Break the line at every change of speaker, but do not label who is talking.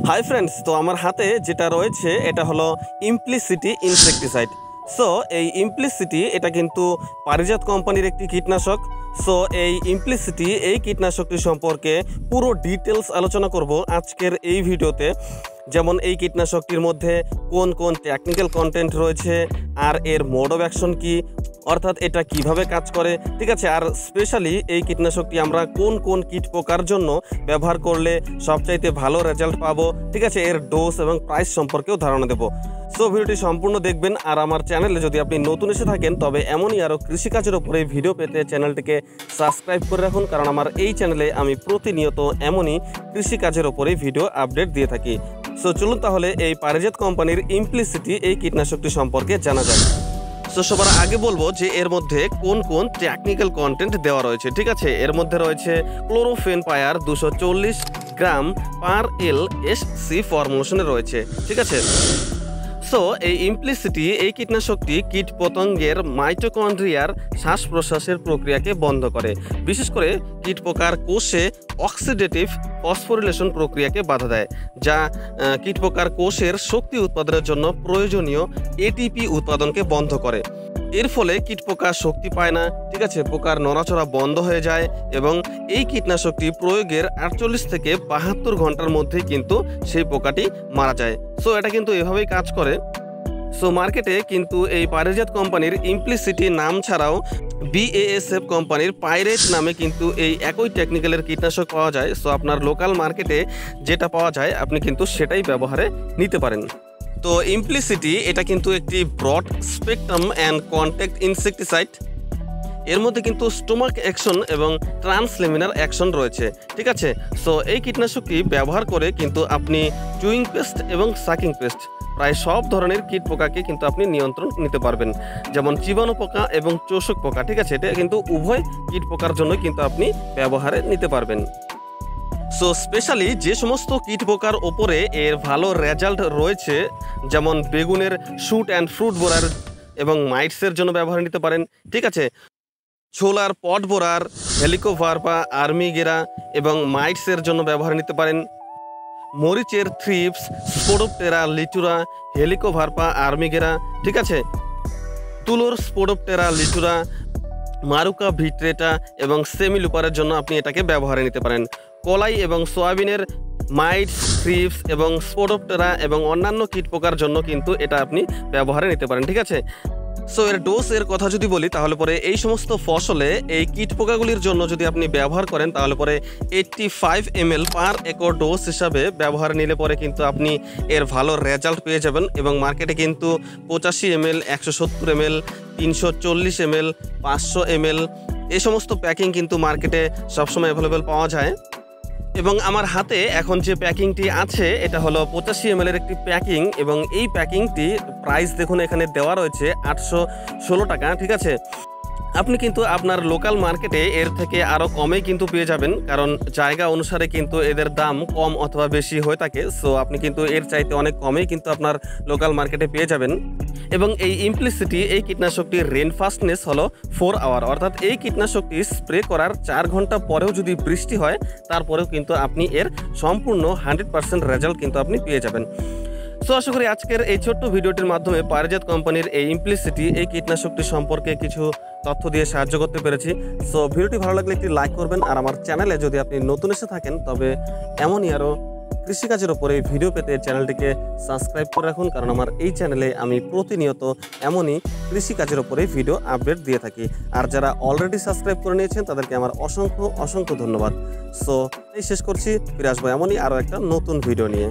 Hi friends, তো আমার হাতে যেটা রয়েছে এটা হলো ইমপ্লিসিটি ইনসেক্টিসাইড। সো এই ইমপ্লিসিটি এটা কিন্তু পারিজাত কোম্পানির একটি কীটনাশক। সো এই ইমপ্লিসিটি এই কীটনাশকটি সম্পর্কে পুরো ডিটেলস আলোচনা করব আজকের এই ভিডিওতে। যেমন এই কীটনাশকটির মধ্যে কোন কোন টেকনিক্যাল কন্টেন্ট রয়েছে, আর এর মোড অফ অ্যাকশন কী, অর্থাৎ এটা কিভাবে কাজ করে, ঠিক আছে। আর স্পেশালি এই কীটনাশকটি আমরা কোন কোন কীট পোকার জন্য ব্যবহার করলে সবচাইতে ভালো রেজাল্ট পাবো, ঠিক আছে। এর ডোজ এবং প্রাইস সম্পর্কেও ধারণা দেবো। সো ভিডিওটি সম্পূর্ণ দেখবেন। আর আমার চ্যানেলে যদি আপনি নতুন এসে থাকেন তবে এমনই আরও কৃষিকাজের উপরে ভিডিও পেতে চ্যানেলটিকে সাবস্ক্রাইব করে রাখুন, কারণ আমার এই চ্যানেলে আমি প্রতিনিয়ত এমনই কৃষিকাজের উপরে ভিডিও আপডেট দিয়ে থাকি। সো চলুন তাহলে এই পারিজাত কোম্পানির ইমপ্লিসিটি এই কীটনাশকটি সম্পর্কে জানা যাক। সো সবার আগে বলবো যে এর মধ্যে কোন কোন টেকনিক্যাল কন্টেন্ট দেওয়া রয়েছে, ঠিক আছে। এর মধ্যে রয়েছে ক্লোরোফেনপায়ার 240 গ্রাম পার এল এসসি ফর্মুলেশনে রয়েছে, ঠিক আছে। সো এই ইমপ্লিসিটি এই কীটনাশকটি কীট পতঙ্গের মাইটোকন্ড্রিয়ার শ্বাস প্রশ্বাসের প্রক্রিয়াকে বন্ধ করে, বিশেষ করে কীট পোকার কোষে অক্সিডেটিভ ফসফোরিলেশন প্রক্রিয়াকে বাধা দেয়, যা কীট পোকার কোষের শক্তি উৎপাদনের জন্য প্রয়োজনীয় এটিপি উৎপাদনকে বন্ধ করে। এর ফলে কীট পোকা শক্তি পায় না, ঠিক আছে, পোকার নড়াচড়া বন্ধ হয়ে যায় এবং এই কীটনাশকটি প্রয়োগের 48 থেকে 72 ঘন্টার মধ্যেই কিন্তু সেই পোকাটি মারা যায়। সো এটা কিন্তু এভাবেই কাজ করে। সো মার্কেটে কিন্তু এই পারিজাত কোম্পানির ইমপ্লিসিটি নাম ছাড়াও BASF কোম্পানির পাইরেট নামে কিন্তু এই একই টেকনিক্যালের কীটনাশক পাওয়া যায়। সো আপনার লোকাল মার্কেটে যেটা পাওয়া যায় আপনি কিন্তু সেটাই ব্যবহারে নিতে পারেন। তো ইমপ্লিসিটি এটা কিন্তু একটি broad spectrum and contact insecticide. এর মধ্যে কিন্তু স্টোমাক অ্যাকশন এবং ট্রান্সলেমিনার অ্যাকশন রয়েছে, ঠিক আছে। সো এই কীটনাশকটি ব্যবহার করে কিন্তু আপনি চুইং পেস্ট এবং সাকিং পেস্ট প্রায় সব ধরনের কীট পোকাকে কিন্তু আপনি নিয়ন্ত্রণ নিতে পারবেন, যেমন জীবাণু পোকা এবং চোষক পোকা, ঠিক আছে। এটা কিন্তু উভয় কীট পোকার জন্য কিন্তু আপনি ব্যবহারে নিতে পারবেন। সো স্পেশালি যে সমস্ত কীট পোকার ওপরে এর ভালো রেজাল্ট রয়েছে, যেমন বেগুনের শুট অ্যান্ড ফ্রুট বোরার এবং মাইটসের জন্য ব্যবহার নিতে পারেন, ঠিক আছে। ছোলার পট বোরার, হেলিকোভার্পা আর্মিগেরা এবং মাইটসের জন্য ব্যবহার নিতে পারেন। মরিচের থ্রিপস, স্পোডোপটেরা লিটুরা, হেলিকোভার্পা আর্মিগেরা, ঠিক আছে। তুলোর স্পোডোপটেরা লিটুরা, মারুকা ভিট্রেটা এবং সেমিলুপারের জন্য আপনি এটাকে ব্যবহারে নিতে পারেন। কলাই এবং সয়াবিনের মাইটস, থ্রিপস এবং স্পোডোপটেরা এবং অন্যান্য কীট পোকার জন্য কিন্তু এটা আপনি ব্যবহারে নিতে পারেন, ঠিক আছে। সো এর ডোজের কথা যদি বলি তাহলে পরে এই সমস্ত ফসলে এই কীট পোকাগুলির জন্য যদি আপনি ব্যবহার করেন তাহলে পরে 85 ml পার একর ডোজ হিসাবে ব্যবহার নিলে পরে কিন্তু আপনি এর ভালো রেজাল্ট পেয়ে যাবেন। এবং মার্কেটে কিন্তু 85 ml, 170 ml, 340 ml, 500 ml এই সমস্ত প্যাকিং কিন্তু মার্কেটে সবসময় অ্যাভেলেবেল পাওয়া যায়। এবং আমার হাতে এখন যে প্যাকিংটি আছে এটা হলো 85 ml এর একটি প্যাকিং, এবং এই প্যাকিংটি প্রাইস দেখুন এখানে দেওয়া রয়েছে 816 টাকা, ঠিক আছে। আপনি কিন্তু আপনার লোকাল মার্কেটে এর থেকে আরও কমেই কিন্তু পেয়ে যাবেন, কারণ জায়গা অনুসারে কিন্তু এদের দাম কম অথবা বেশি হয়ে থাকে। সো আপনি কিন্তু এর চাইতে অনেক কমেই কিন্তু আপনার লোকাল মার্কেটে পেয়ে যাবেন। এবং এই ইমপ্লিসিটি এই কীটনাশকটির রেন ফাস্টনেস হলো 4 আওয়ার, অর্থাৎ এই কীটনাশকটি স্প্রে করার 4 ঘন্টা পরেও যদি বৃষ্টি হয় তারপরেও কিন্তু আপনি এর সম্পূর্ণ 100% রেজাল্ট কিন্তু আপনি পেয়ে যাবেন। সো আশা করি আজকের এই ছোট্ট ভিডিওটির মাধ্যমে পারিজাত কোম্পানির এই ইমপ্লিসিটি এই কীটনাশকটি সম্পর্কে কিছু তথ্য দিয়ে সাহায্য করতে পেরেছি। সো ভিডিওটি ভালো লাগলে একটি লাইক করবেন, আর আমার চ্যানেলে যদি আপনি নতুন এসে থাকেন তবে এমনই আরও কৃষিকাজের ওপরে ভিডিও পেতে চ্যানেলটিকে সাবস্ক্রাইব করে রাখুন, কারণ আমার এই চ্যানেলে আমি প্রতিনিয়ত এমনই কৃষিকাজের ওপরে ভিডিও আপডেট দিয়ে থাকি। আর যারা অলরেডি সাবস্ক্রাইব করে নিয়েছেন তাদেরকে আমার অসংখ্য ধন্যবাদ। সো এই শেষ করছি, ফিরে আসবো এমনই আরও একটা নতুন ভিডিও নিয়ে।